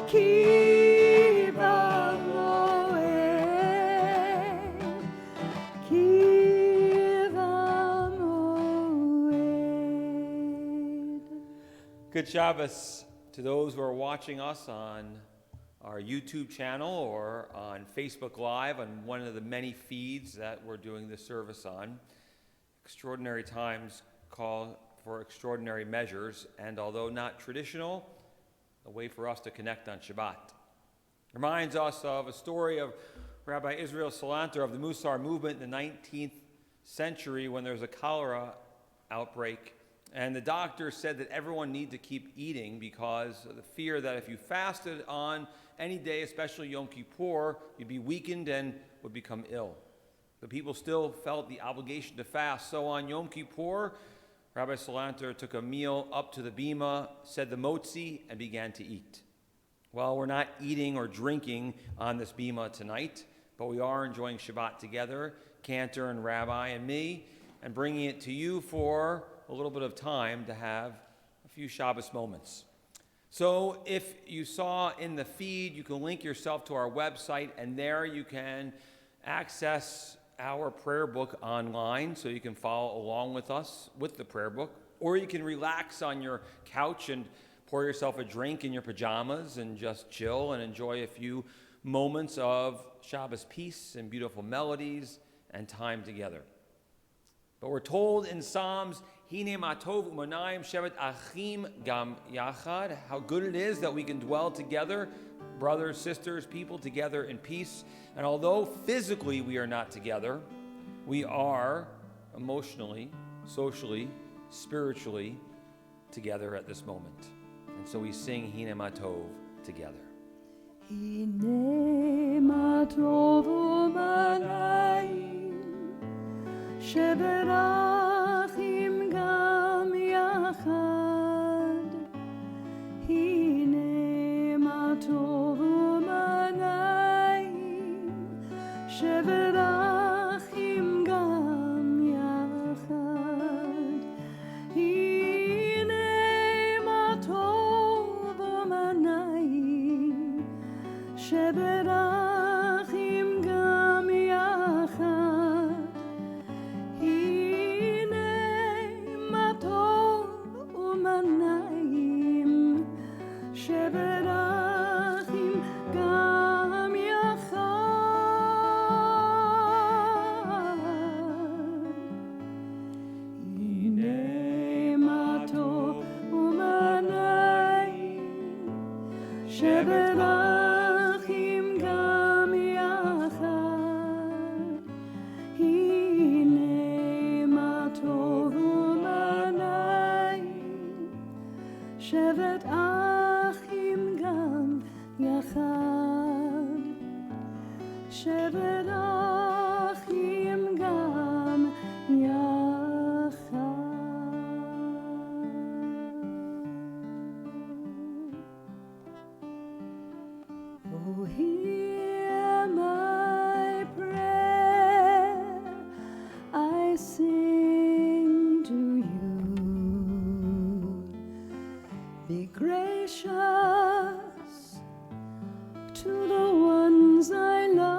כי במועד, כי במועד. Good Shabbos to those who are watching us on our YouTube channel or on Facebook Live on one of the many feeds that we're doing this service on. Extraordinary times call for extraordinary measures, and although not traditional, a way for us to connect on Shabbat. Reminds us of a story of Rabbi Israel Salanter of the Musar movement in the 19th century when there was a cholera outbreak. And the doctor said that everyone needed to keep eating because of the fear that if you fasted on any day, especially Yom Kippur, you'd be weakened and would become ill. The people still felt the obligation to fast. So on Yom Kippur, Rabbi Salanter took a meal up to the bima, said the motzi, and began to eat. Well, we're not eating or drinking on this bima tonight, but we are enjoying Shabbat together, Cantor and Rabbi and me, and bringing it to you for a little bit of time to have a few Shabbos moments. So if you saw in the feed, you can link yourself to our website, and there you can access our prayer book online, so you can follow along with us with the prayer book, or you can relax on your couch and pour yourself a drink in your pajamas and just chill and enjoy a few moments of Shabbos peace and beautiful melodies and time together. But we're told in Psalms, Hine matov umanayim shevet achim gam yachad, how good it is that we can dwell together, brothers, sisters, people together in peace. And although physically we are not together, we are emotionally, socially, spiritually together at this moment. And so we sing Hine matov together. Hine matov umanayim shevet achim gam yachad. Hine matov umanayim shevet achim gam yachad. Hine matov umanayim shevet achim gam yachad. Hine matov umanayim shevet achim gam yachad. Hine matov umanayim shevet achim gam yachad. Hine matov umanayim shevet achim gam yachad. Shevet achim gam yachad. Oh, hear my prayer, I sing to you. Be gracious to the ones I love,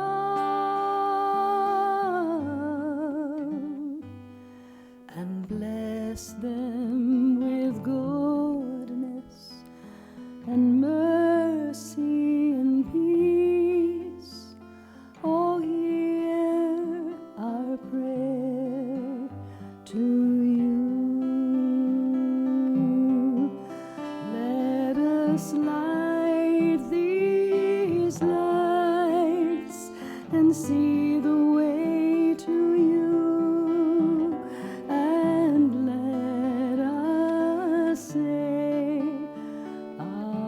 and bless them with goodness and mercy and peace. Oh, hear our prayer to you. Let us light these lights and see the way to you, and let us say Amen.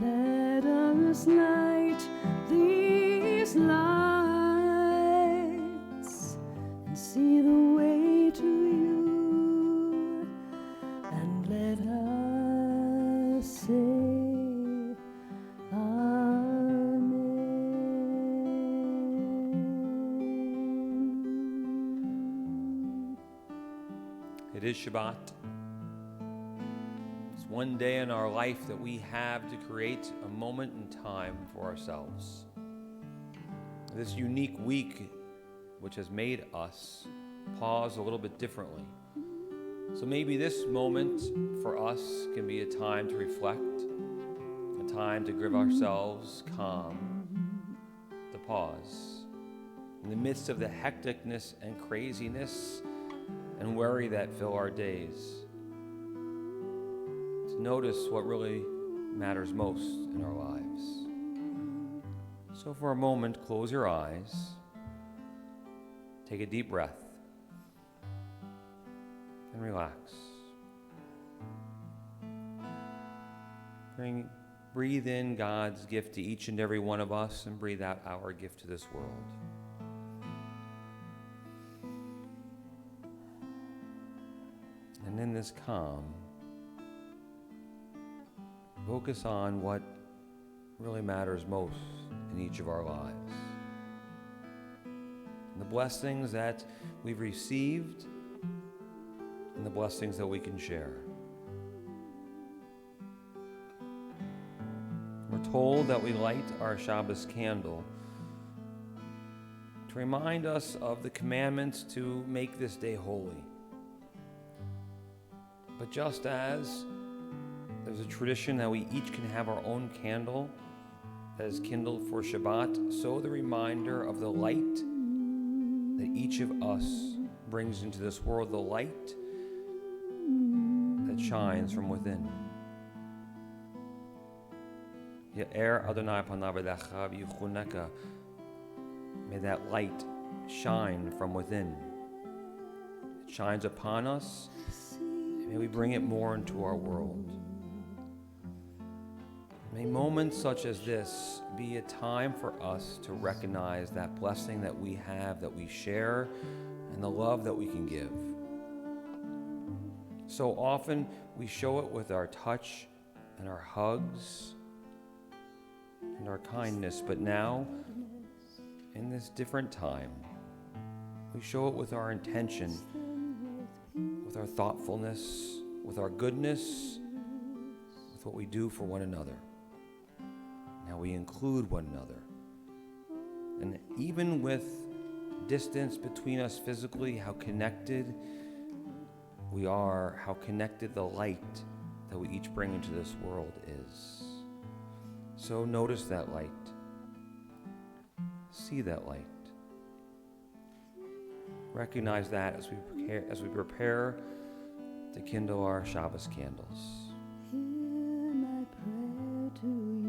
Let us light these lights and see the way to you, and let us say Amen. It is Shabbat. It's one day in our life that we have to create a moment in time for ourselves. This unique week, which has made us pause a little bit differently. So maybe this moment for us can be a time to reflect, a time to give ourselves calm, to pause. In the midst of the hecticness and craziness and worry that fill our days, to notice what really matters most in our lives. So for a moment, close your eyes, take a deep breath, and relax. Breathe in God's gift to each and every one of us, and breathe out our gift to this world. And in this calm, focus on what really matters most in each of our lives. And the blessings that we've received and the blessings that we can share. We're told that we light our Shabbos candle to remind us of the commandments to make this day holy. But just as there's a tradition that we each can have our own candle that is kindled for Shabbat, so the reminder of the light that each of us brings into this world, the light that shines from within. Ya'er Adonai panav elecha v'yichuneka. May that light shine from within. It shines upon us. May we bring it more into our world. May moments such as this be a time for us to recognize that blessing that we have, that we share, and the love that we can give. So often we show it with our touch and our hugs and our kindness, but now, in this different time, we show it with our intention, with our thoughtfulness, with our goodness, with what we do for one another. Now we include one another. And even with distance between us physically, how connected we are, how connected the light that we each bring into this world is. So notice that light. See that light. Recognize that as we prepare to kindle our Shabbos candles. Hear my prayer to you.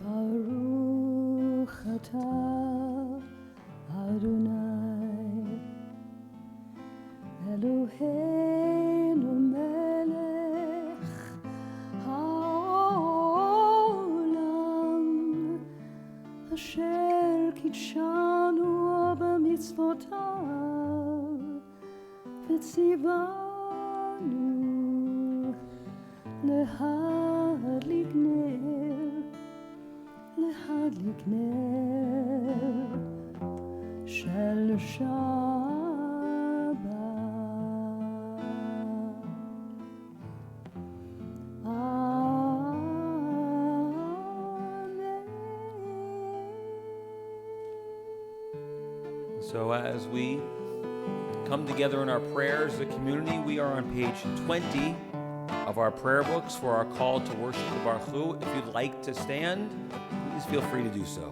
Baruch atah Adonai Eloheinu melech haolam asher kitshanu b'mitzvotav v'tzivanu להדליק נר של שבת. So as we come together in our prayers, the community, we are on page 20 of our prayer books for our call to worship the Baruch Hu. If you'd like to stand, please feel free to do so.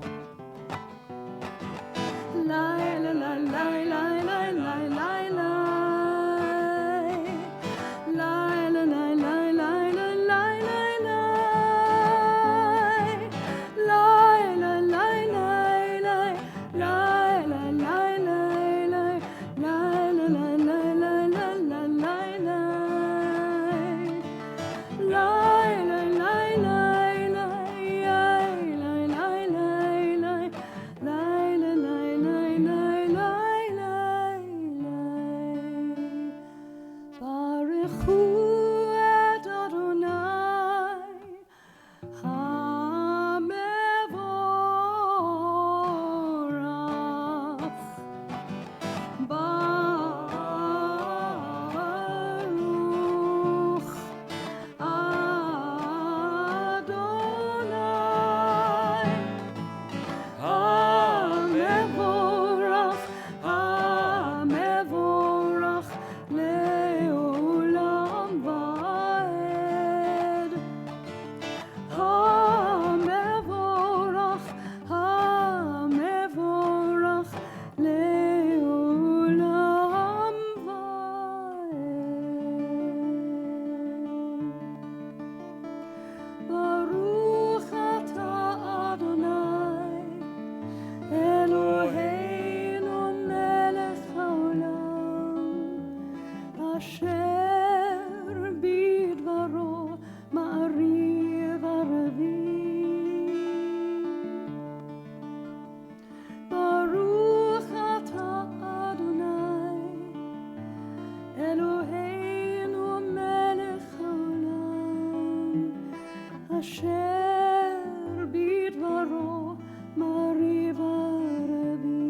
אשר בדברו מעריב ערבי. ברוך אתה אדוני אלוהינו מלך העולם, אשר בדברו מעריב ערבי.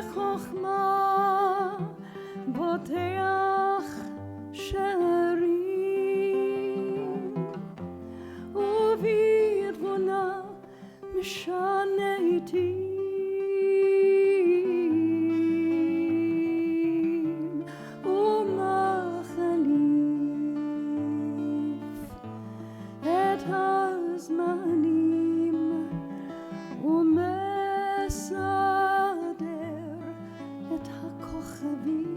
בחוכמה פותח שערים, ובתבונה משנה עתים, ומחליף את הזמנים, ומסדר את הכוכבים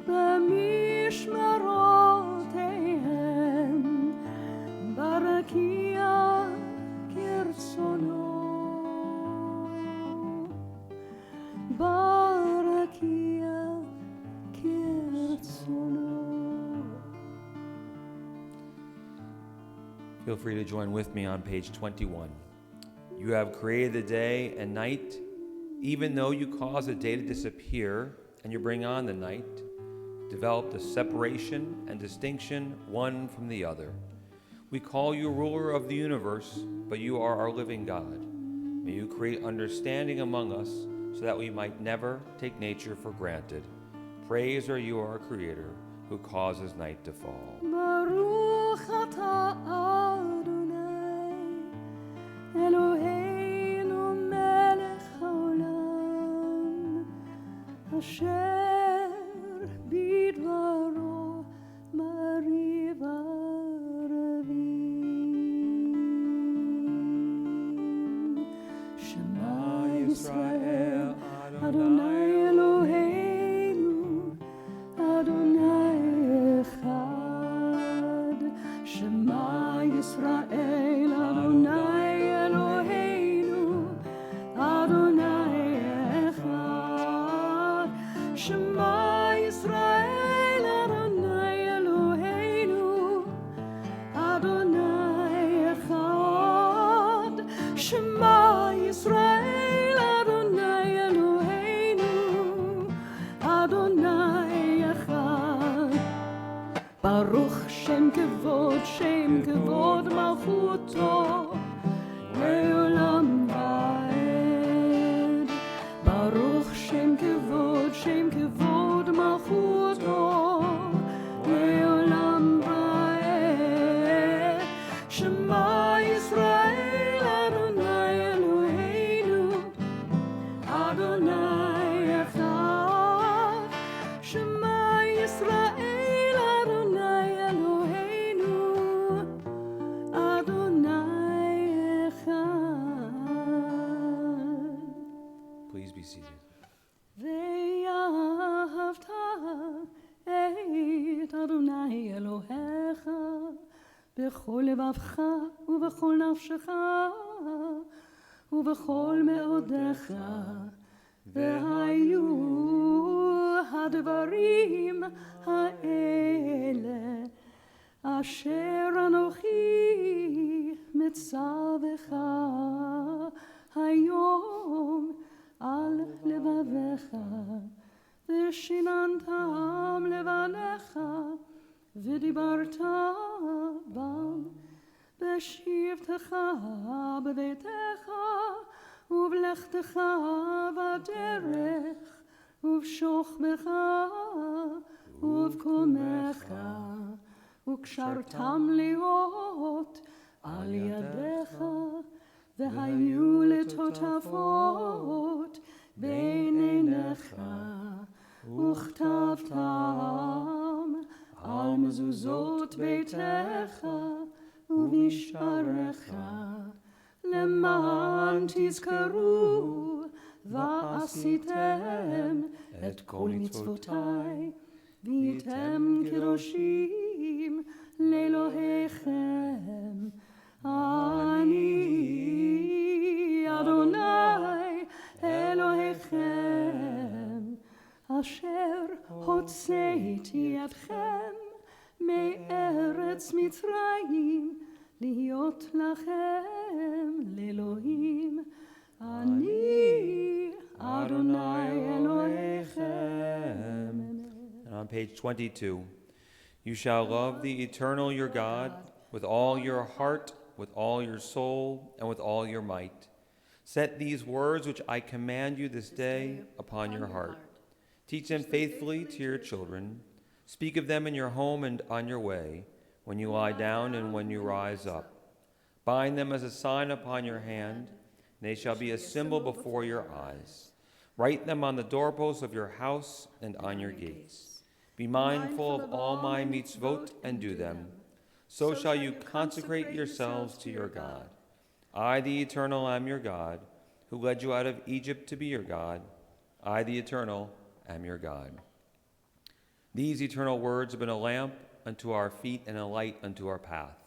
במשמרותיהם, ברקיע כרצונו, ברקיע כרצונו. Feel free to join with me on page 21. You have created the day and night, even though you cause the day to disappear and you bring on the night, develop the separation and distinction one from the other. We call you ruler of the universe, but you are our living God. May you create understanding among us so that we might never take nature for granted. Praise are you, our Creator, who causes night to fall. ברוך אתה אדוני אלוהינו מלך העולם, אשר בדברו מעריב ערבים. שמע ישראל אדוני אלוהינו אדוני אחד. שמע ישראל אדוני אלוהינו אדוני אחד. שמע ישראל אדוני אלוהינו אדוני אחד. שמע ישראל אדוני אלוהינו אדוני אחד. ברוך שם כבוד מלכותו לעולם ועד. ברוך שם כבוד מלכותו לעולם ועד. שמע ישראל אדוני אלוהינו אדוני אחד. שמע ישראל אדוני אלוהינו אדוני אחד. Please be seated. ואהבת את אדוני אלוהיך בכל לבבך ובכל נפשך ובכל מאודיך. והיו הדברים האלה אשר אנוכי מצווך היום על לבביך, ושיננתם לבניך, ודיברת בם בשבתך בביתך, ובלכתך בדרך, ובשוכבך ובקומך, וקשרתם להיות על ידיך, והיו לטוטפות בין עיניך, וכתבתם על מזוזות ביתך ובשעריך, למען תזכרו ועשיתם את כל מצוותיי, והייתם קדושים לאלוהיכם. אני בארץ מצרים, להיות לכם לאלוהים. אני אדוני אלוהיכם. And on page 22, you shall love the eternal your God with all your heart, with all your soul, and with all your might. Set these words which I command you this day upon your heart. Teach them faithfully to your children. Speak of them in your home and on your way, when you lie down and when you rise up. Bind them as a sign upon your hand, and they shall be a symbol before your eyes. Write them on the doorposts of your house and on your gates. Be mindful of all my mitzvot and do them. So shall you consecrate yourselves to your God. I, the Eternal, am your God, who led you out of Egypt to be your God. I, the Eternal, am your God. These eternal words have been a lamp unto our feet and a light unto our path.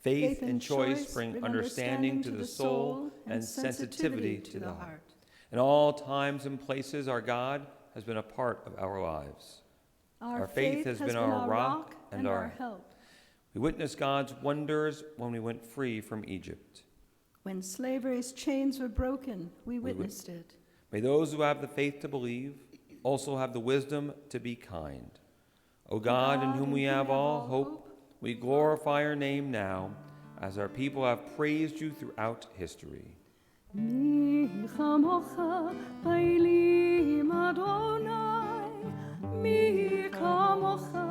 Faith and choice bring understanding to the soul and sensitivity to the heart. In all times and places, our God has been a part of our lives. Our faith has been our rock and our help. We witnessed God's wonders when we went free from Egypt. When slavery's chains were broken, we witnessed it. May those who have the faith to believe also have the wisdom to be kind. O God, in whom we have all hope, we glorify your name now, as our people have praised you throughout history. Mi chamocha pailim Adonai, mi chamocha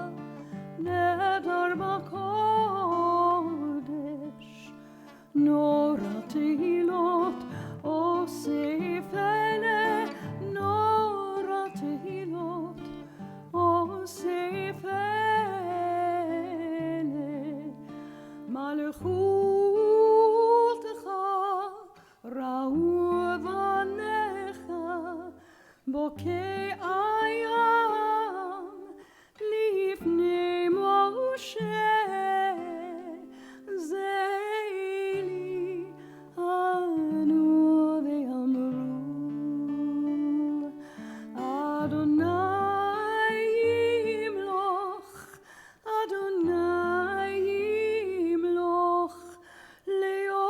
nedar b'kodesh, nora tehilot osef ele, nora tehilot osef ele, malchutecha ra'u vanecha, bokei ayam lifnei Moshe, zeili anu ve'amru, Adonai yimloch, Adonai yimloch, le'olam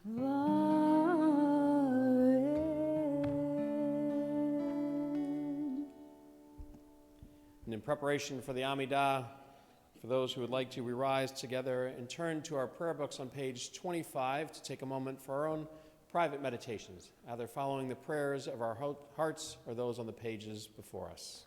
va'ed. And in preparation for the Amidah, for those who would like to, we rise together and turn to our prayer books on page 25 to take a moment for our own private meditations, either following the prayers of our hearts or those on the pages before us.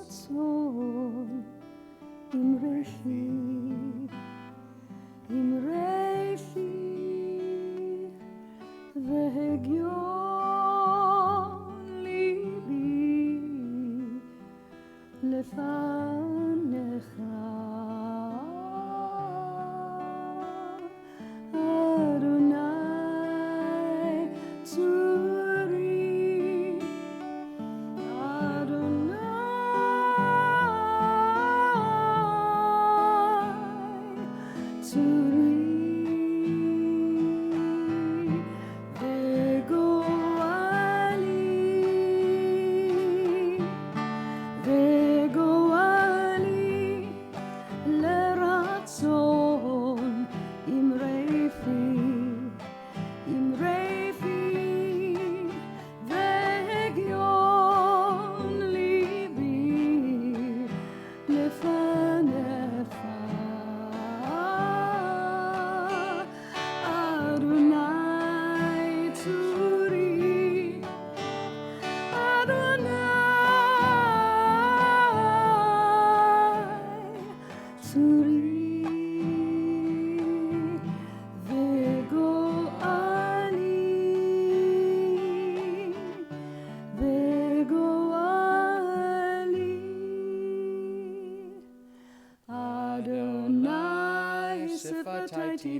Leratzon imrechi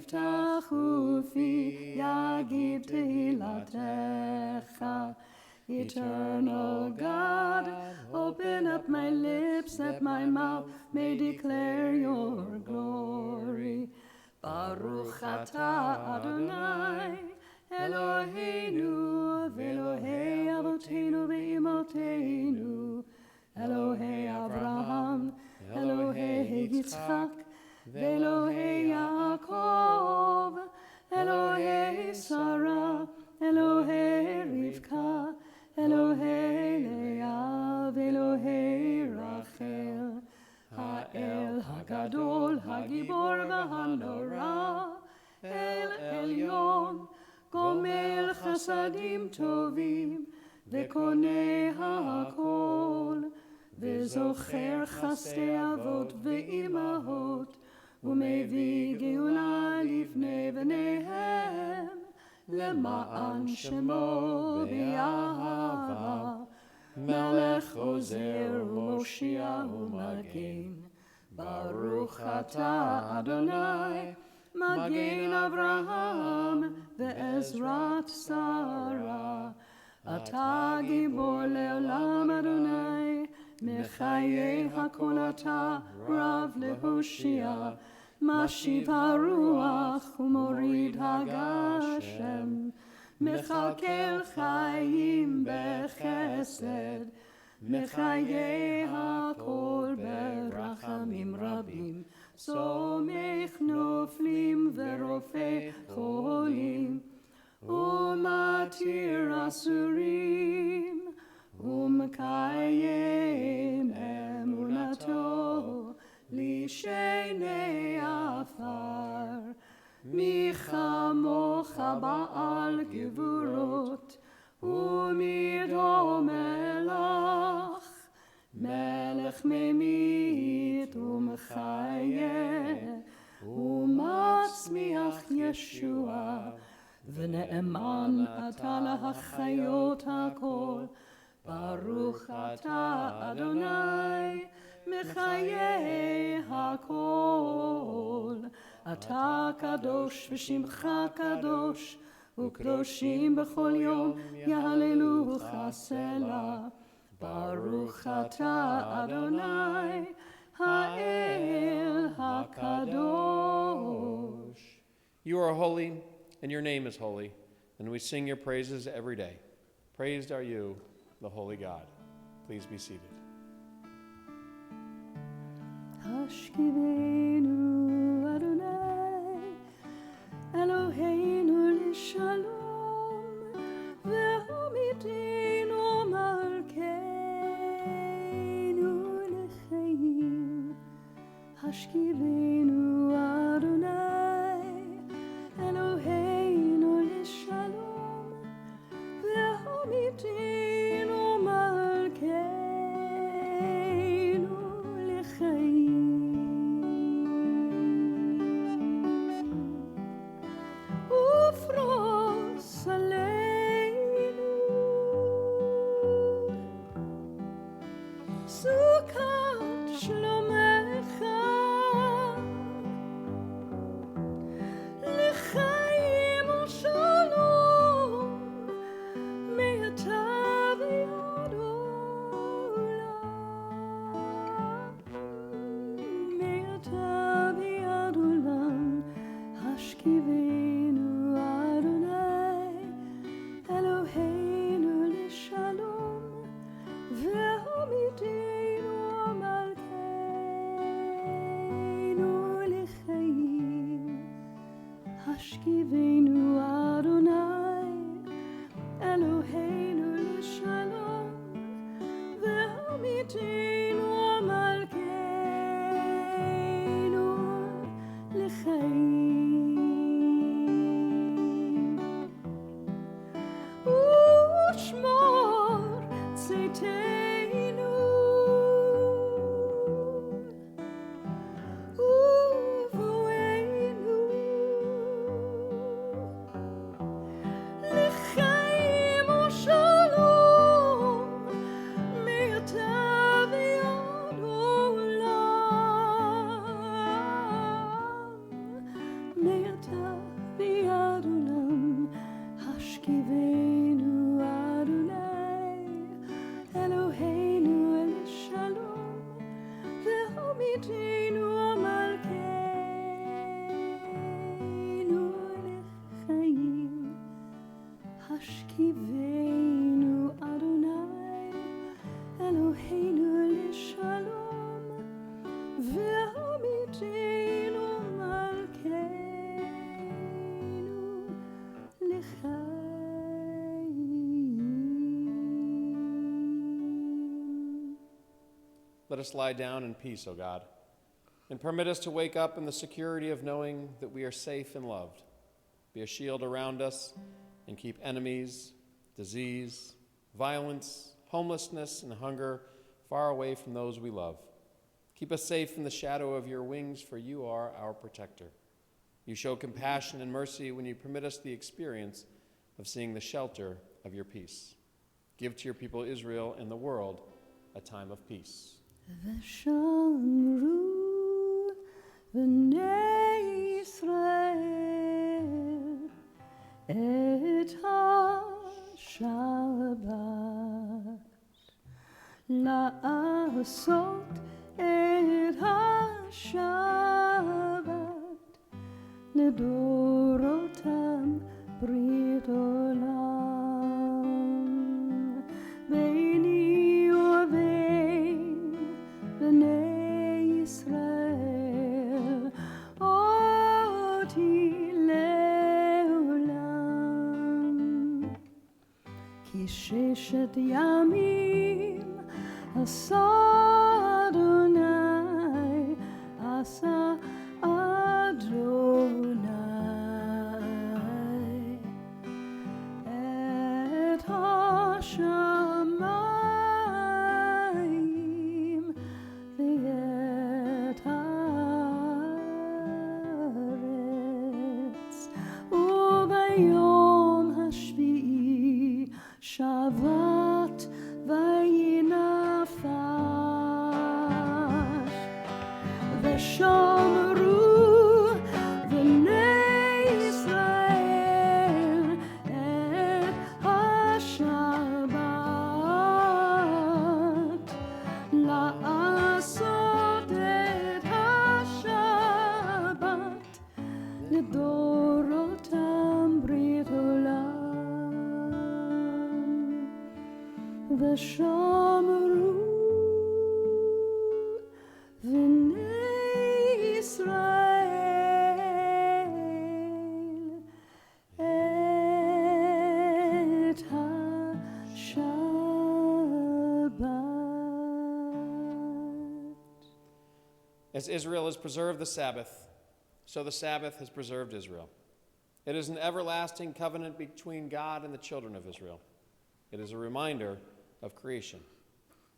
יפתח ופי יגיד תהילתך. Eternal God, open up my lips that my mouth may declare your glory. Baruch atah Adonai, Eloheinu, v'Elohei Avoteinu v'Imotenu, Elohei Avraham, Elohei Yitzchak, v'Elohei Yaakov, Elohei Sarah, Elohei Rivka, Elohei Leah, v'Elohei Rachel, Ha'el Hagadol, Hagibor v'Hanora, El Elyon, Gomel Chasadim Tovim, וקונה הכל, וזוכר חסדי אבות ואימהות, ומביא גאולה לפני בניהם, למען שמו באהבה, מלך עוזר ומושיע ומגן. ברוך אתה אדוני, מגן אברהם ועזרת שרה. אתה גיבור לעולם אדוני, מחיי הכל אתה רב להושיע, משיב הרוח ומוריד הגשם, מכלכל חיים בחסד, מחיי הכל ברחמים רבים, סומך נופלים ורופא חולים, ומתיר אסורים, ומקיים אמונתו לשני עפר. מי כמוך בעל גבורות, ומי דומה לך, מלך ממית ומחיה, ומצמיח ישועה. ונאמן אתה להחיות הכל, ברוך אתה אדוני, מחיי הכל. אתה קדוש ושמך קדוש, וקדושים בכל יום יהללוך סלה. ברוך אתה אדוני, האל הקדוש. You are holy, and your name is holy, and we sing your praises every day. Praised are you, the holy God. Please be seated. השכיבנו אדוני, אלוהינו לשלום, והעמידנו מלכנו לחיים. השכיבנו אדוני, אלוהינו לשלום, והעמידנו מלכנו לחיים. ופרוס עלינו סוכת שלומך, לחיים ושלום מעתה ועד עולם, מעתה ועד עולם. השכיבנו אדוני, אלוהינו לשלום, והעמידנו מלכנו לחיים. השכיבנו אדוני, אלוהינו לשלום, והעמידנו מלכנו לחיים. ושמור צאתנו, ובואנו לחיים ושלום מעתה let us lie down in peace, O God, and permit us to wake up in the security of knowing that we are safe and loved. Be a shield around us and keep enemies, disease, violence, homelessness, and hunger far away from those we love. Keep us safe in the shadow of your wings, for you are our protector. You show compassion and mercy when you permit us the experience of seeing the shelter of your peace. Give to your people Israel and the world a time of peace. ושמרו בני ישראל את השבת, לעשות את השבת לדורותם ברית עולם. ביני ובין בני ישראל אותי לעולם. כי ששת ימים עשה אדוני, עשה אדוני את השמיים ואת הארץ, וביום השביעי שבת וינפש. ושמרו בני ישראל את השבת, לעשות את השבת לדורותם ברית עולם. ושמרו בני ישראל את השבת. As Israel has preserved the Sabbath, so the Sabbath has preserved Israel. It is an everlasting covenant between God and the children of Israel. It is a reminder of creation.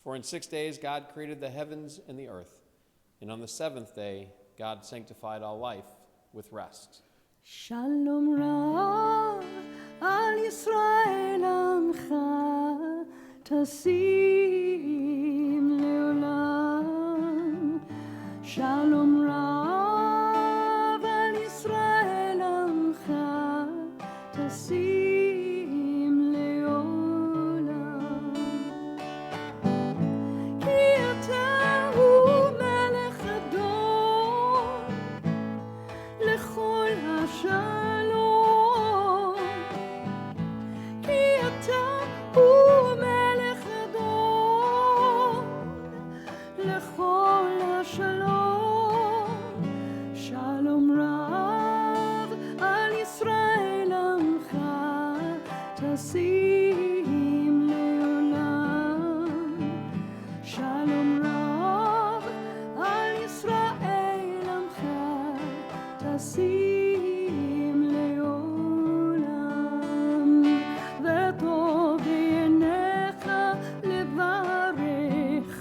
For in 6 days God created the heavens and the earth, and on the seventh day God sanctified all life with rest. שלום רב על ישראל עמך תשים לעולם. שלום רב על ישראל עמך תשים לעולם. כי אתה הוא מלך אדון לכל השלום. כי אתה הוא מלך אדון לכל השלום. שלום רב על ישראל עמך תשים לעולם. שלום רב על ישראל עמך תשים לעולם. וטוב בעיניך לברך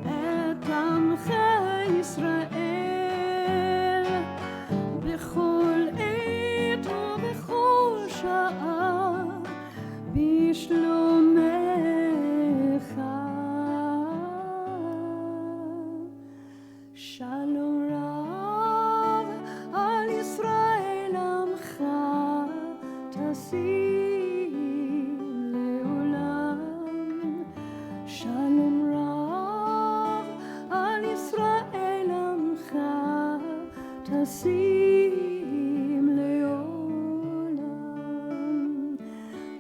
את עמך ישראל בכל עת ובכל שעה בשלומך. שלום רב על ישראל עמך תשים לעולם. שלום רב על ישראל עמך תשים לעולם.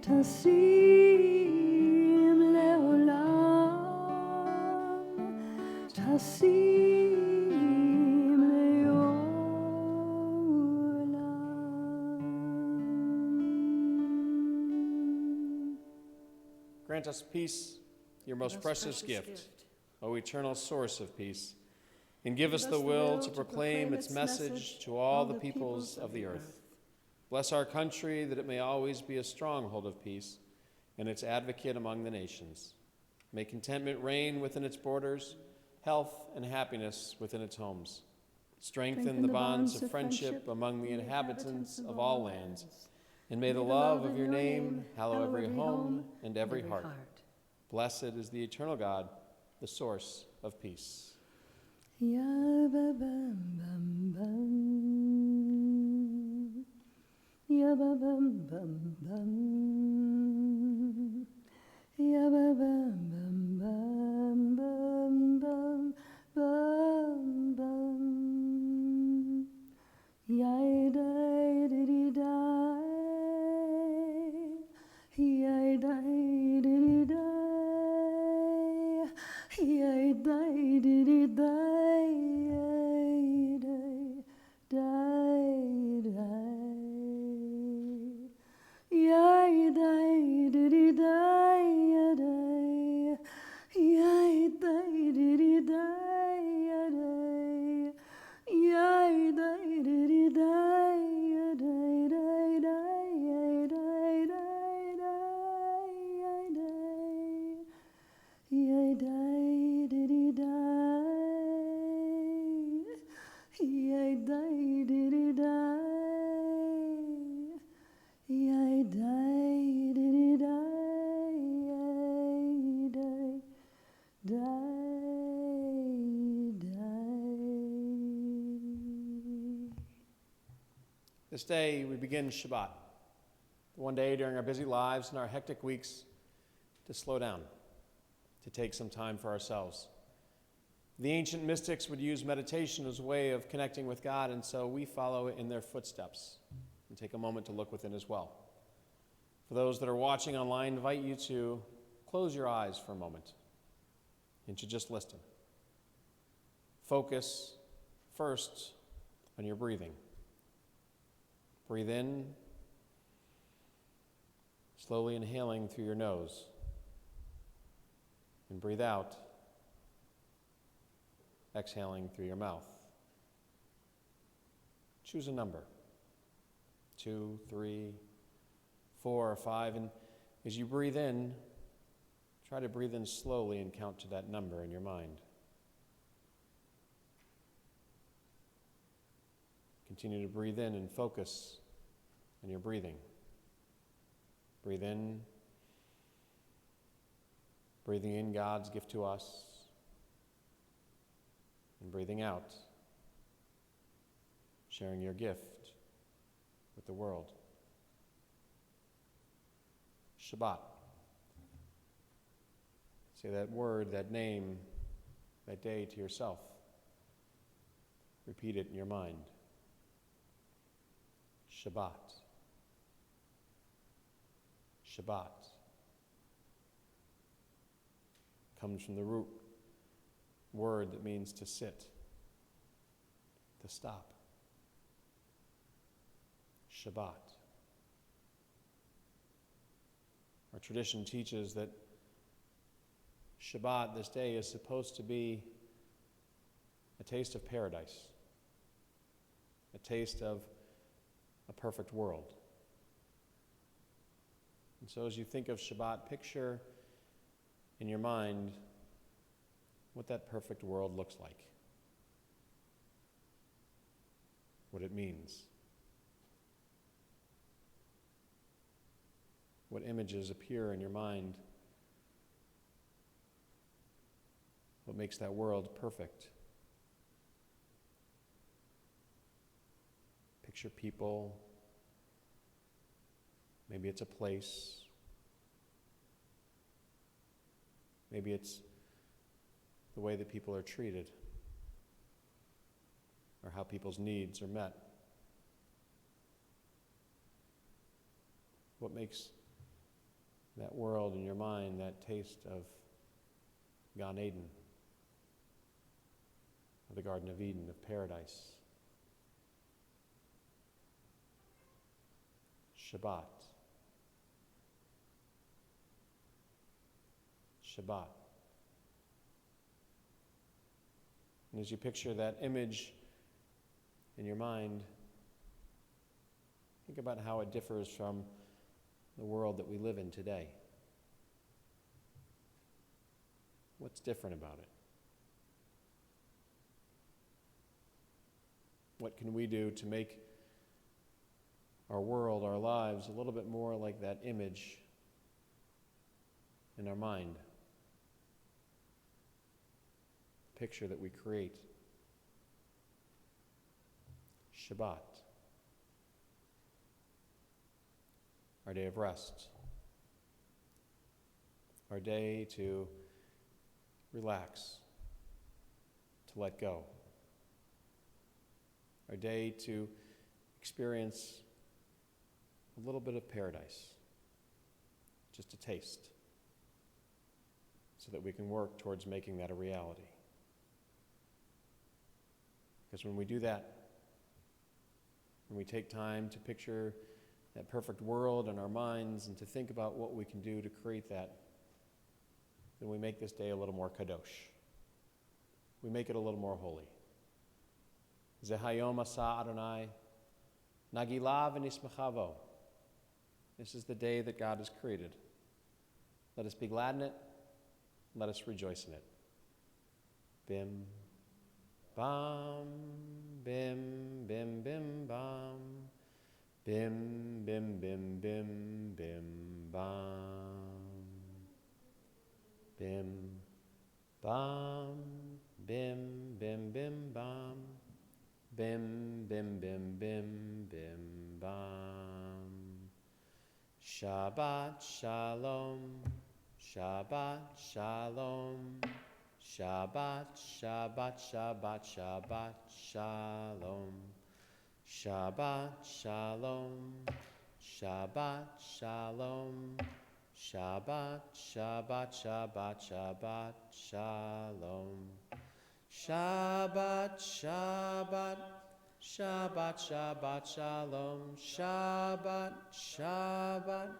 תשים לעולם. תשים לעולם. Grant us peace, your most precious gift. O eternal source of peace, and give us the will to proclaim its message to all the peoples of the earth. Bless our country, that it may always be a stronghold of peace and its advocate among the nations. May contentment reign within its borders, health and happiness within its homes. Strengthen the bonds of friendship among the inhabitants of all lands, and may the love of your name hallow every home and every heart. Blessed is the eternal God, the source of peace. Ya ba bam bam bam. Ya ba bam bam bam. Ya ba bam bam bam bam bam bam bam. Yai dai di dai. Yai dai di dai. Yai dai di dai. Yai dai dai. Yai dai di dai. Yai dai di dai. Yai dai di dai. Yai dai di dai. Yai dai di dai. Yai dai di dai. This day we begin Shabbat, one day during our busy lives and our hectic weeks to slow down, to take some time for ourselves. The ancient mystics would use meditation as a way of connecting with God, and so we follow in their footsteps and take a moment to look within as well. For those that are watching online, I invite you to close your eyes for a moment and to just listen. Focus first on your breathing. Breathe in, slowly inhaling through your nose, and breathe out, exhaling through your mouth. Choose a number, 2, 3, 4, or 5, and as you breathe in, try to breathe in slowly and count to that number in your mind. Continue to breathe in and focus on your breathing. Breathe in, breathing in God's gift to us, and breathing out, sharing your gift with the world. Shabbat. Say that word, that name, that day to yourself. Repeat it in your mind. Shabbat. Shabbat comes from the root word that means to sit, to stop. Shabbat. Our tradition teaches that Shabbat, this day, is supposed to be a taste of paradise, a taste of a perfect world. And so as you think of Shabbat, picture in your mind what that perfect world looks like, what it means, what images appear in your mind, what makes that world perfect. Picture people. Maybe it's a place. Maybe it's the way that people are treated, or how people's needs are met. What makes that world in your mind that taste of Gan Eden, of the Garden of Eden, of paradise? Shabbat. Shabbat. And as you picture that image in your mind, think about how it differs from the world that we live in today. What's different about it? What can we do to make our world, our lives, a little bit more like that image in our mind? Picture that we create. Shabbat, our day of rest, our day to relax, to let go, our day to experience a little bit of paradise, just a taste, so that we can work towards making that a reality. Because when we do that, when we take time to picture that perfect world in our minds and to think about what we can do to create that, then we make this day a little more kadosh. We make it a little more holy. Zehayom asa Adonai, nagilah v'nismechavo. This is the day that God has created. Let us be glad in it. Let us rejoice in it. Bim, bam, bim, bim, bim, bam. Bim, bim, bim, bim, bim, bam. Bim, bam, bim, bim, bim, bam. Bim, bim, bim, bim, bim, bam. Shabbat shalom, Shabbat shalom, Shabbat, Shabbat, Shabbat, Shabbat shalom. Shabbat shalom, Shabbat shalom, Shabbat, Shabbat, Shabbat, Shabbat shalom. Shabbat, Shabbat, Shabbat, Shabbat shalom. Shabbat, Shabbat,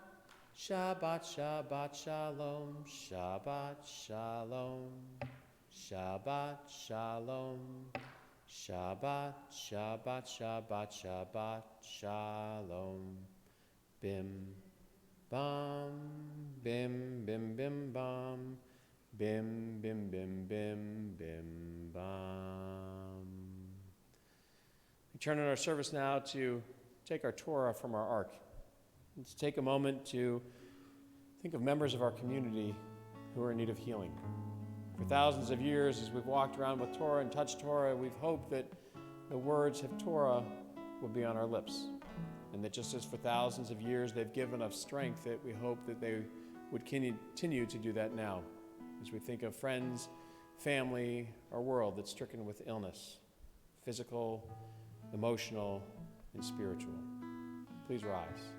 Shabbat, Shabbat shalom. Shabbat shalom, Shabbat shalom. Shabbat, Shabbat, Shabbat, Shabbat, Shalom. Bim, bam, bim, bim, bim, bam. Bim, bim, bim, bim, bim, bam. We turn in our service now to take our Torah from our ark. And to take a moment to think of members of our community who are in need of healing. For thousands of years, as we've walked around with Torah and touched Torah, we've hoped that the words of Torah will be on our lips. And that just as for thousands of years they've given us strength, that we hope that they would continue to do that now. As we think of friends, family, our world that's stricken with illness, physical, emotional, and spiritual. Please rise.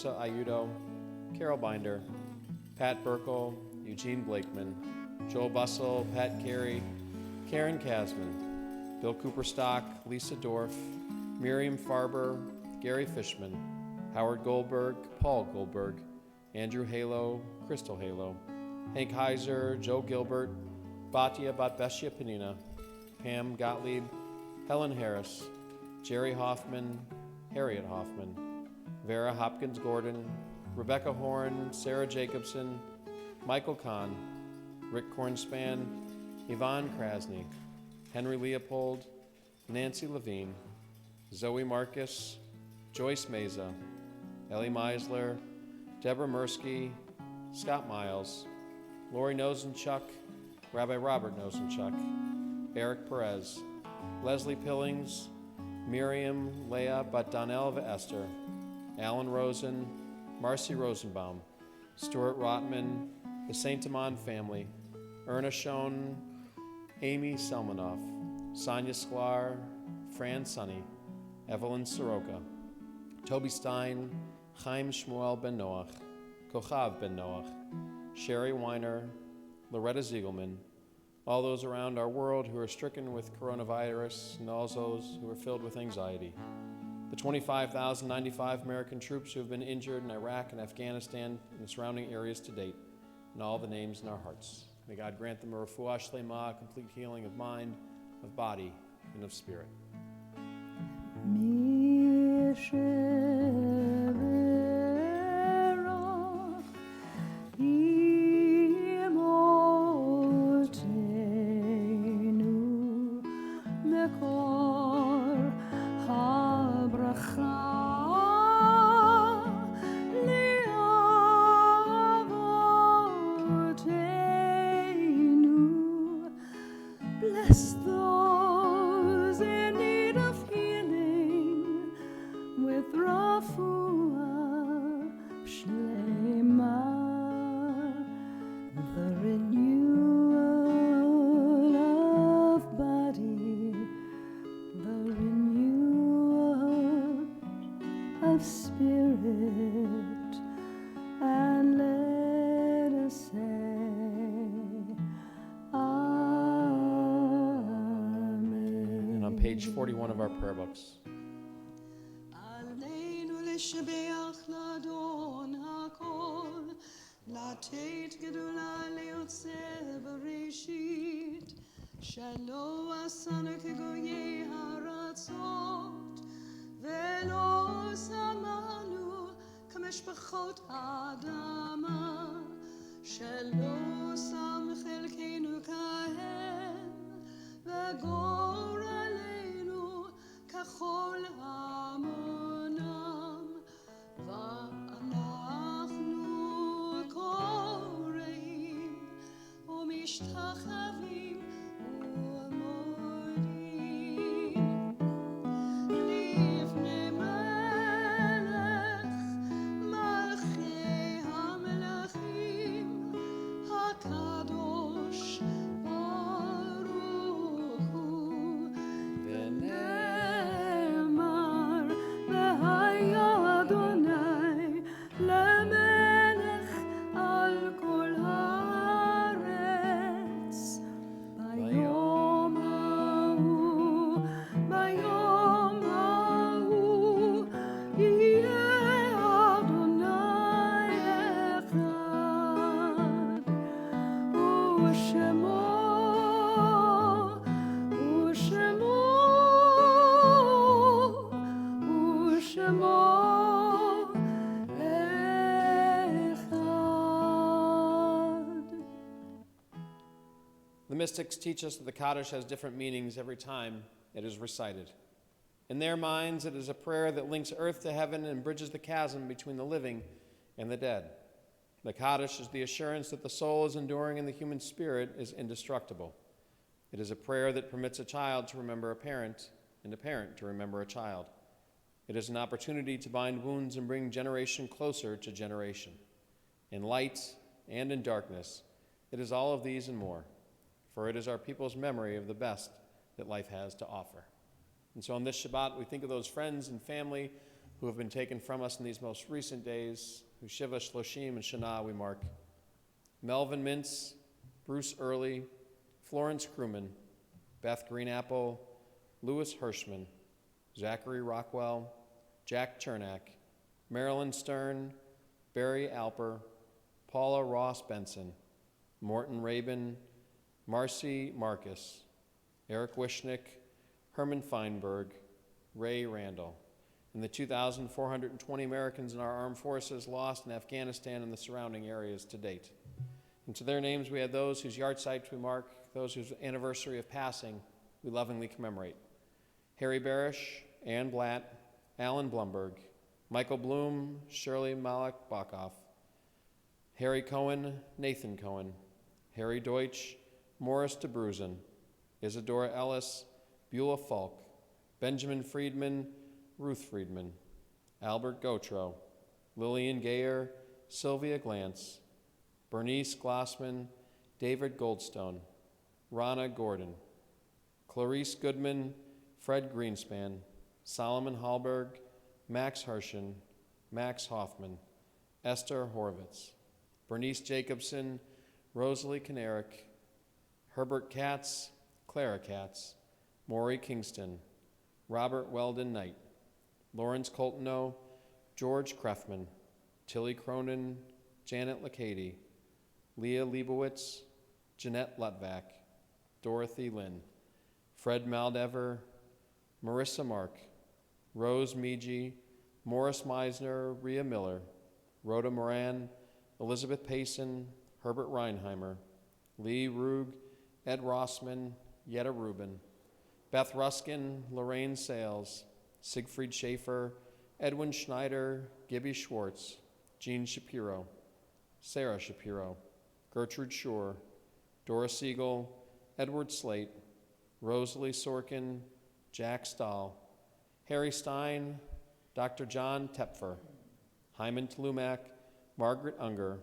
Ayudo, Carol Binder, Pat Burkle, Eugene Blakeman, Joel Bussell, Pat Carey, Karen Kasman, Bill Cooperstock, Lisa Dorff, Miriam Farber, Gary Fishman, Howard Goldberg, Paul Goldberg, Andrew Halo, Crystal Halo, Hank Heiser, Joe Gilbert, Batia Batbeshia Panina, Pam Gottlieb, Helen Harris, Jerry Hoffman, Harriet Hoffman, Vera Hopkins-Gordon, Rebecca Horn, Sarah Jacobson, Michael Kahn, Rick Kornspan, Yvonne Krasny, Henry Leopold, Nancy Levine, Zoe Marcus, Joyce Meza, Ellie Meisler, Deborah Mursky, Scott Miles, Lori Nosenchuk, Rabbi Robert Nosenchuk, Eric Perez, Leslie Pillings, Miriam Leah Batdanelva Esther, Alan Rosen, Marcy Rosenbaum, Stuart Rotman, the Saint Amand family, Erna Schoen, Amy Selmanoff, Sonia Sklar, Fran Sunny, Evelyn Soroka, Toby Stein, Chaim Shmuel Ben Noach, Kochav Ben Noach, Sherry Weiner, Loretta Ziegelman, all those around our world who are stricken with coronavirus, and all those who are filled with anxiety. The 25,095 American troops who have been injured in Iraq and Afghanistan and the surrounding areas to date, and all the names in our hearts. May God grant them a refuah shlema, complete healing of mind, of body, and of spirit. Bless those in need of healing with refuah shlema, the renewal of body, the renewal of spirit, and let us say, Page 41 of our prayer books. עלינו לשבח לאדון הכל, לתת גדולה ליוצר בראשית, שלא עשנו כגויי הארצות, ולא שמנו כמשפחות האדמה, שלא שם חלקנו כהם, וגורלנו ככל המונם, ואנחנו קוראים ומשתחווים ומודים לפני מלך מלכי המלכים הקדוש ברוך הוא. נאמר והיה אדוני למלך על כל הארץ ביום ההוא, ביום ההוא יהיה אדוני אחד, ושמו The mystics teach us that the Kaddish has different meanings every time it is recited. In their minds, it is a prayer that links earth to heaven and bridges the chasm between the living and the dead. The Kaddish is the assurance that the soul is enduring and the human spirit is indestructible. It is a prayer that permits a child to remember a parent and a parent to remember a child. It is an opportunity to bind wounds and bring generation closer to generation. In light and in darkness, it is all of these and more, for it is our people's memory of the best that life has to offer. And so on this Shabbat, we think of those friends and family who have been taken from us in these most recent days, who Shiva, Shloshim, and Shana we mark. Melvin Mintz, Bruce Early, Florence Crewman, Beth Greenapple, Louis Hirschman, Zachary Rockwell, Jack Chernak, Marilyn Stern, Barry Alper, Paula Ross Benson, Morton Rabin, Marcy Marcus, Eric Wishnick, Herman Feinberg, Ray Randall, and the 2,420 Americans in our armed forces lost in Afghanistan and the surrounding areas to date. And to their names we add those whose yard sites we mark those whose anniversary of passing we lovingly commemorate. Harry Barish, Ann Blatt, Alan Blumberg, Michael Bloom, Shirley Malak Bakoff, Harry Cohen, Nathan Cohen, Harry Deutsch, Morris DeBruzen, Isadora Ellis, Beulah Falk, Benjamin Friedman, Ruth Friedman, Albert Gautreaux, Lillian Gayer, Sylvia Glantz, Bernice Glossman, David Goldstone, Rana Gordon, Clarice Goodman, Fred Greenspan, Solomon Hallberg, Max Hershen, Max Hoffman, Esther Horvitz, Bernice Jacobson, Rosalie Kanarick, Herbert Katz, Clara Katz, Maury Kingston, Robert Weldon Knight, Lawrence Coltono, George Krefman, Tilly Cronin, Janet Lacady, Leah Leibowitz, Jeanette Lutvak, Dorothy Lynn, Fred Maldever, Marissa Mark, Rose Meege, Morris Meisner, Rhea Miller, Rhoda Moran, Elizabeth Payson, Herbert Reinheimer, Lee Rug, Ed Rossman, Yetta Rubin, Beth Ruskin, Lorraine Sales, Siegfried Schaefer, Edwin Schneider, Gibby Schwartz, Jean Shapiro, Sarah Shapiro, Gertrude Shore, Dora Siegel, Edward Slate, Rosalie Sorkin, Jack Stahl, Harry Stein, Dr. John Tepfer, Hyman Tlumack, Margaret Unger,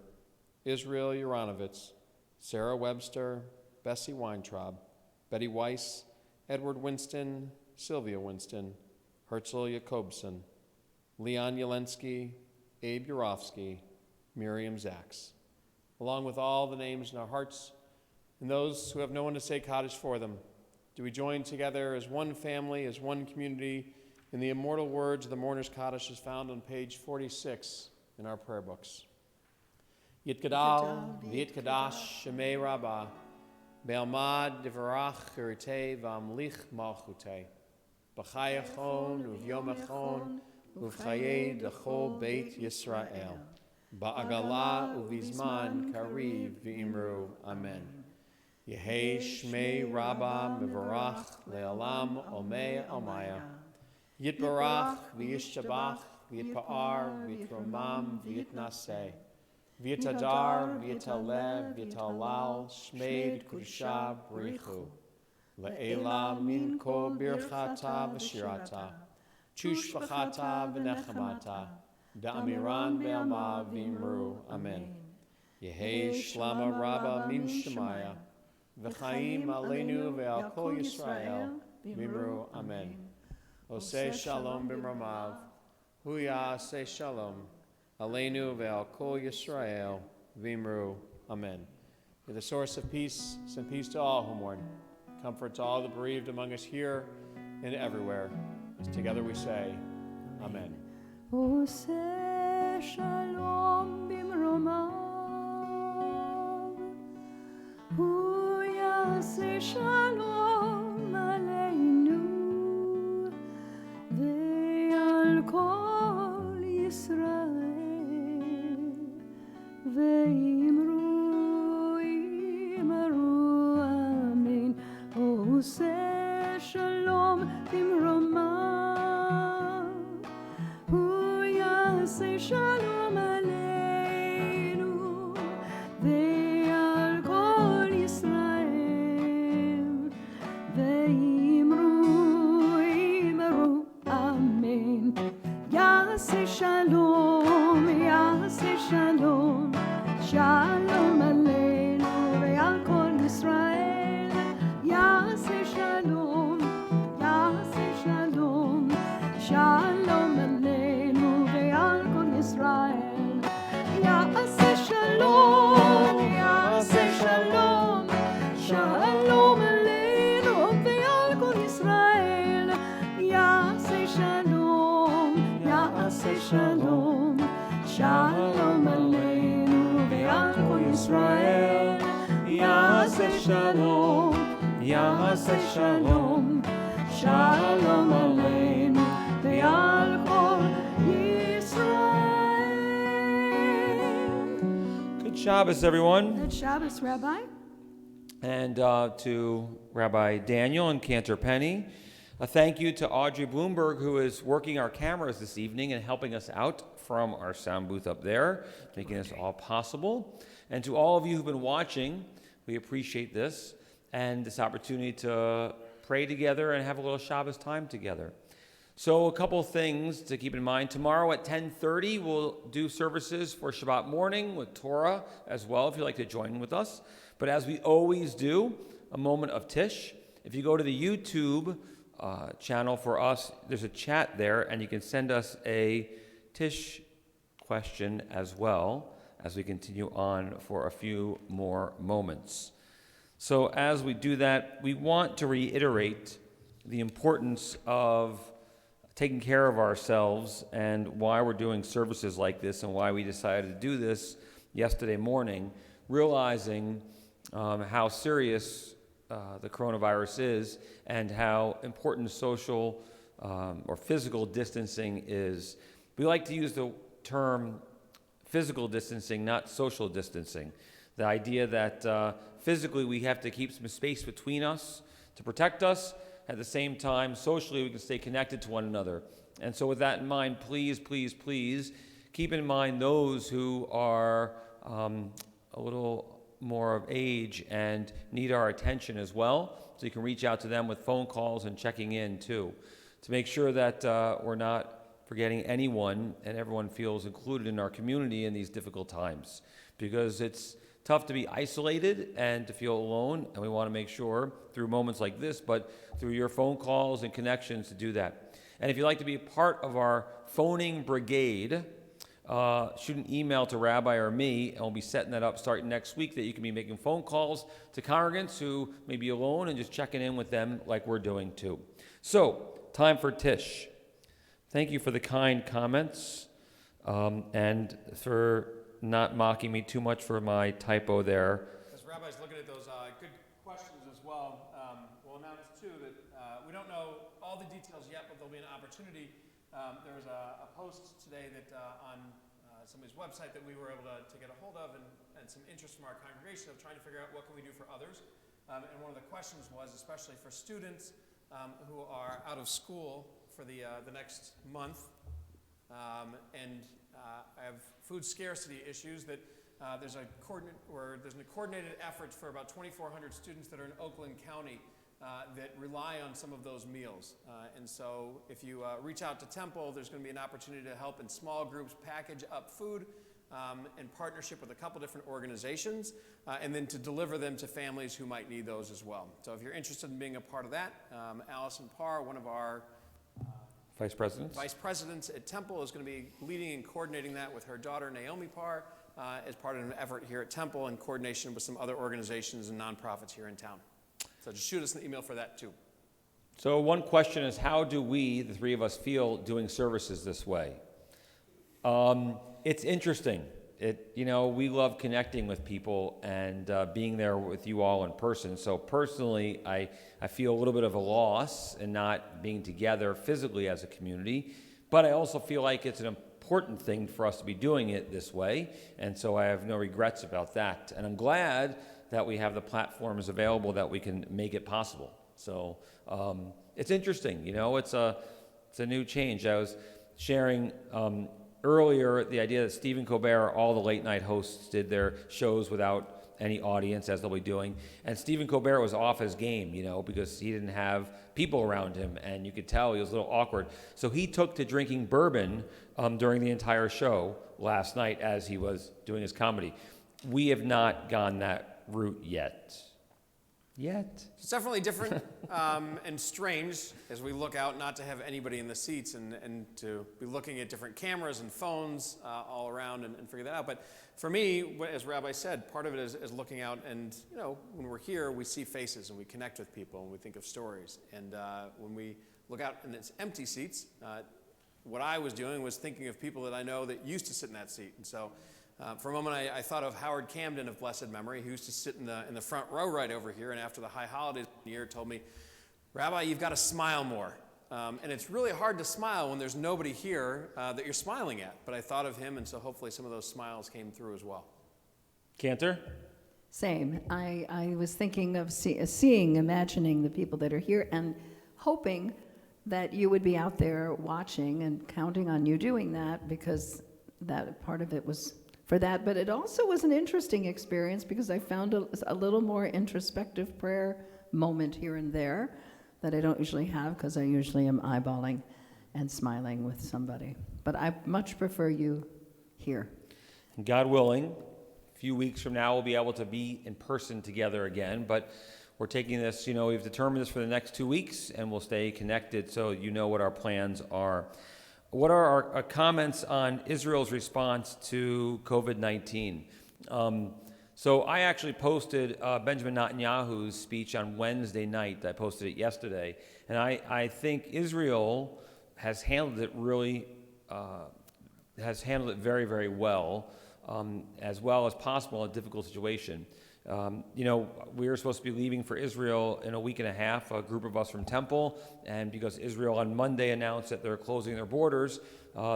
Israel Uranovitz, Sarah Webster, Bessie Weintraub, Betty Weiss, Edward Winston, Sylvia Winston, Herzl Jakobsen, Leon Yelensky, Abe Urofsky, Miriam Zaks, along with all the names in our hearts and those who have no one to say Kaddish for them. Do we join together as one family, as one community, in the immortal words of the Mourner's Kaddish as found on page 46 in our prayer books. Yitgadal v'yitkadash shemei rabbah, be'almad divarach chiritei v'amlich malchutei, b'chayachon uvyomachon uv'chayei d'chol beit Yisrael, ba'agala uvizman kariv v'imru, amen. Yehei shmei rabbah mivarach le'alam omei almaya, Yitbarach v'yishtabach v'yitpa'ar v'yitromam v'yitnaseh, v'yitadar v'yitalev v'yitalal shmei d'kudusha b'richu, le'ela min kol birchata v'shirata, chushvachata v'nechamata, da'amiran be'alma v'imru, amen. Yehei shlama rabba min shemaya, v'chaim aleinu ve'al kol Yisrael, v'imru, amen. Oseh shalom b'mramav, huya aseh shalom, aleinu ve'al kol Yisrael, v'imru, amen. May the source of peace send peace to all who mourn, comfort to all the bereaved among us here and everywhere. As together we say, amen. Oseh shalom b'mromav, hu yaseh shalom aleinu ve'al kol Yisrael ve'imru imru amen. Oseh shalom b'mromav, hu yaseh shalom aleinu ve'al kol Yisrael ve'imru imru amen. Yaseh shalom, yaseh shalom, shalom aleinu ve'al kol Yisrael. Yaseh shalom, yaseh shalom, shalom aleinu ve'al kol Yisrael. Yaseh shalom, yaseh shalom, shalom aleinu ve'al kol Yisrael. Yaseh shalom, yaseh shalom, shalom aleinu ve'al kol Yisrael. Yaseh shalom, yaseh shalom, shalom aleinu ve'al kol Yisrael. Good Shabbos, everyone. Good Shabbos, Rabbi. and to Rabbi Daniel and Cantor Penny. A thank you to Audrey Bloomberg, who is working our cameras this evening and helping us out from our sound booth up there, making this all possible. And to all of you who've been watching, we appreciate this and this opportunity to pray together and have a little Shabbos time together. So a couple things to keep in mind. Tomorrow at 10:30, we'll do services for Shabbat morning with Torah as well, if you'd like to join with us. But as we always do, a moment of Tish. If you go to the YouTube channel for us, there's a chat there, and you can send us a Tish question as well as we continue on for a few more moments. So as we do that, we want to reiterate the importance of taking care of ourselves and why we're doing services like this and why we decided to do this yesterday morning, realizing how serious the coronavirus is and how important social or physical distancing is. We like to use the term physical distancing, not social distancing. The idea that physically we have to keep some space between us to protect us. At the same time, socially, we can stay connected to one another. And so with that in mind, please, please, please keep in mind those who are a little more of age and need our attention as well. So you can reach out to them with phone calls and checking in too, to make sure that we're not forgetting anyone and everyone feels included in our community in these difficult times. Because it's tough to be isolated and to feel alone, and we want to make sure through moments like this, but through your phone calls and connections to do that. And if you'd like to be a part of our phoning brigade, shoot an email to Rabbi or me, and we'll be setting that up starting next week, that you can be making phone calls to congregants who may be alone and just checking in with them like we're doing too. So, time for Tish. Thank you for the kind comments and for not mocking me too much for my typo there. As Rabbi's looking at those good questions as well, we'll announce too that we don't know all the details yet, but there'll be an opportunity. There was a post today that on somebody's website that we were able to get a hold of, and some interest from our congregation of trying to figure out what can we do for others. And one of the questions was, especially for students who are out of school for the next month, and I have food scarcity issues, that there's a coordinated effort for about 2,400 students that are in Oakland County that rely on some of those meals. And so if you reach out to Temple, there's going to be an opportunity to help in small groups package up food in partnership with a couple different organizations, and then to deliver them to families who might need those as well. So if you're interested in being a part of that, Allison Parr, one of our Vice presidents at Temple, is going to be leading and coordinating that with her daughter, Naomi Parr, as part of an effort here at Temple in coordination with some other organizations and nonprofits here in town. So just shoot us an email for that too. So one question is, how do we, the three of us, feel doing services this way? It's interesting. We love connecting with people and being there with you all in person. So personally, I feel a little bit of a loss in not being together physically as a community, but I also feel like it's an important thing for us to be doing it this way, and so I have no regrets about that. And I'm glad that we have the platforms available that we can make it possible. So it's interesting, it's a new change. I was sharing earlier the idea that Stephen Colbert, all the late night hosts, did their shows without any audience, as they'll be doing. And Stephen Colbert was off his game, because he didn't have people around him, and you could tell he was a little awkward. So he took to drinking bourbon during the entire show last night as he was doing his comedy. We have not gone that route yet. It's definitely different and strange as we look out, not to have anybody in the seats and to be looking at different cameras and phones all around and figure that out. But for me, as Rabbi said, part of it is looking out, and when we're here, we see faces and we connect with people and we think of stories. And when we look out and it's empty seats, what I was doing was thinking of people that I know that used to sit in that seat. And so for a moment, I thought of Howard Camden of blessed memory, who used to sit in the front row right over here, and after the high holidays year told me, "Rabbi, you've got to smile more." And it's really hard to smile when there's nobody here that you're smiling at. But I thought of him, and so hopefully some of those smiles came through as well. Cantor? Same. I was thinking of imagining the people that are here and hoping that you would be out there watching and counting on you doing that, because that part of it was for that. But it also was an interesting experience because I found a little more introspective prayer moment here and there that I don't usually have, because I usually am eyeballing and smiling with somebody. But I much prefer you here. God willing, a few weeks from now we'll be able to be in person together again, but we're taking this, we've determined this for the next 2 weeks, and we'll stay connected so you know what our plans are. What are our comments on Israel's response to COVID-19? So I actually posted Benjamin Netanyahu's speech on Wednesday night. I posted it yesterday, and I think Israel has handled it very, very well as possible in a difficult situation. We were supposed to be leaving for Israel in a week and a half, a group of us from Temple, and because Israel on Monday announced that they're closing their borders,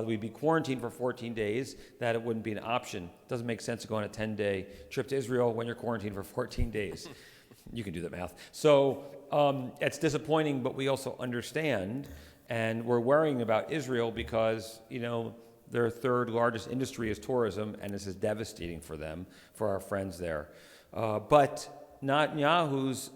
we'd be quarantined for 14 days, that it wouldn't be an option. It doesn't make sense to go on a 10-day trip to Israel when you're quarantined for 14 days. You can do that math. So it's disappointing, but we also understand, and we're worrying about Israel because, their third largest industry is tourism, and this is devastating for them, for our friends there. But Netanyahu's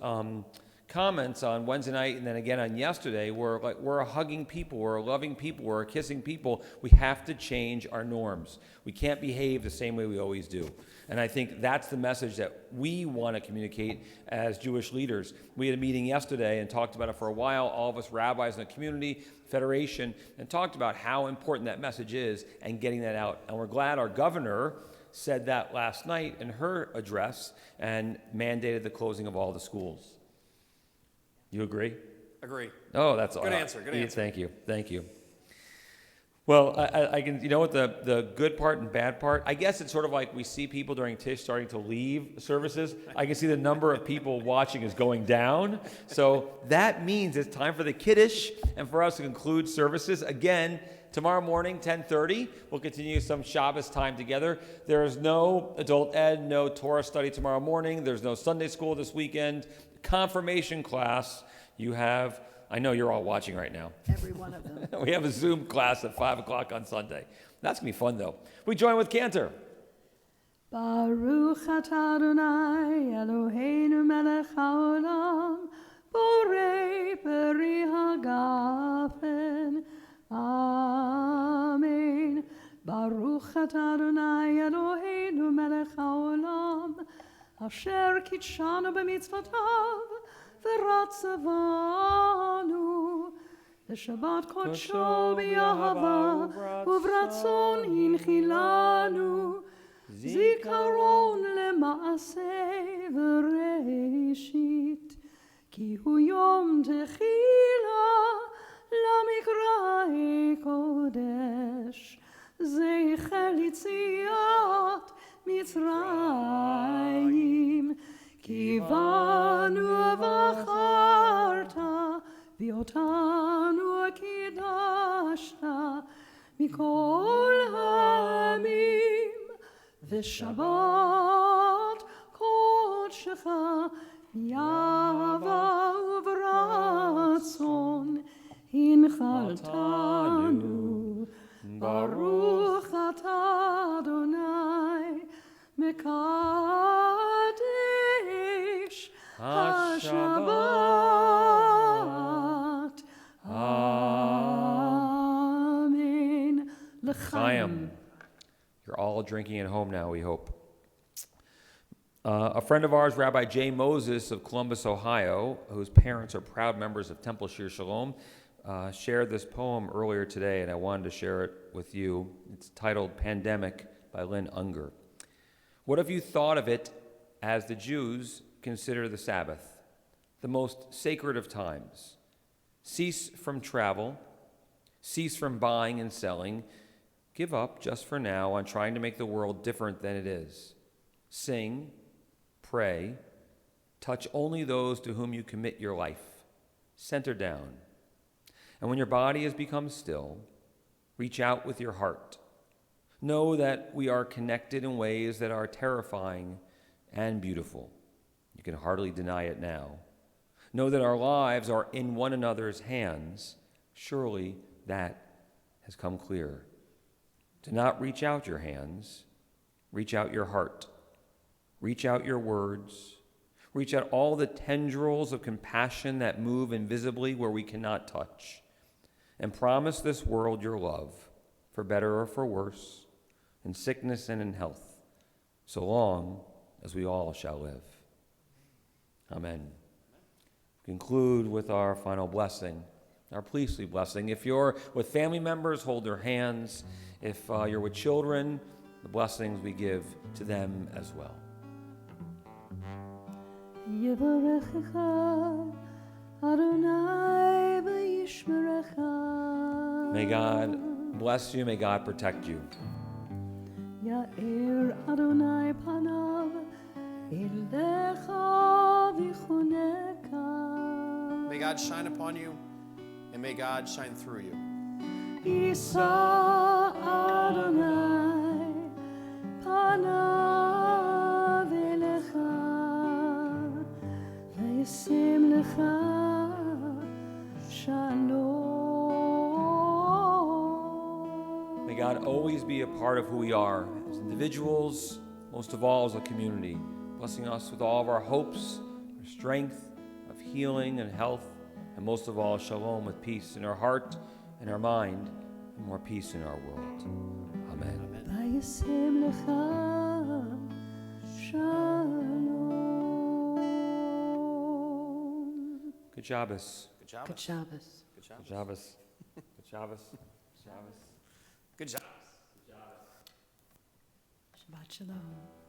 comments on Wednesday night and then again on yesterday were like, we're a hugging people, we're a loving people, we're a kissing people. We have to change our norms. We can't behave the same way we always do. And I think that's the message that we want to communicate as Jewish leaders. We had a meeting yesterday and talked about it for a while, all of us rabbis in the community, federation, and talked about how important that message is and getting that out. And we're glad our governor said that last night in her address and mandated the closing of all the schools. You agree? Agree. Oh, that's all. Good answer. Thank you. Well, I can, what the good part and bad part? I guess it's sort of like we see people during Tish starting to leave services. I can see the number of people watching is going down. So that means it's time for the Kaddish and for us to conclude services. Again, tomorrow morning, 10:30, we'll continue some Shabbos time together. There is no adult ed, no Torah study tomorrow morning. There's no Sunday school this weekend. Confirmation class, you have... I know you're all watching right now. Every one of them. We have a Zoom class at 5 o'clock on Sunday. That's going to be fun, though. We join with Cantor. Baruch atah Adonai Eloheinu melech haolam borei peri hagafen. Amen. Baruch atah Adonai Eloheinu melech haolam asher kitshanu b'mitzvotav v'ratzavanu לשבת קודשו באהבה וברצון הנחילנו זיכרון למעשה וראשית כי הוא יום תחילה למקראי קודש זכר יציאת מצרים כי בנו בחרת ואותנו קידשת מכל העמים ושבת קודשך באהבה וברצון הנחלתנו ברוך אתה אדוני מקדש השבת Amen. Chaim. You're all drinking at home now, we hope. A friend of ours, Rabbi Jay Moses of Columbus, Ohio, whose parents are proud members of Temple Shir Shalom, shared this poem earlier today, and I wanted to share it with you. It's titled Pandemic by Lynn Unger. What have you thought of it as the Jews consider the Sabbath, the most sacred of times? Cease from travel, cease from buying and selling, give up just for now on trying to make the world different than it is. Sing, pray, touch only those to whom you commit your life. Center down. And when your body has become still, reach out with your heart. Know that we are connected in ways that are terrifying and beautiful. You can hardly deny it now. Know that our lives are in one another's hands. Surely that has come clear. Do not reach out your hands. Reach out your heart. Reach out your words. Reach out all the tendrils of compassion that move invisibly where we cannot touch. And promise this world your love, for better or for worse, in sickness and in health, so long as we all shall live. Amen. Conclude with our final blessing, our priestly blessing. If you're with family members, hold their hands. If you're with children, the blessings we give to them as well. Yevarechecha Adonai v'yishmerecha. May God bless you. May God protect you. Ya'er Adonai panav elecha v'choneka. May God shine upon you, and may God shine through you. Yisa Adonai panav elecha v'yasim lecha shalom. May God always be a part of who we are as individuals, most of all as a community, blessing us with all of our hopes, our strength, of healing and health, and most of all, shalom, with peace in our heart and our mind, and more peace in our world. Amen. V'yasim lecha shalom. Good Shabbos. Good job. Good Shabbos. Good job. Good Shabbos. Good Shabbos. Shabbos. Good job. Shabbat shalom.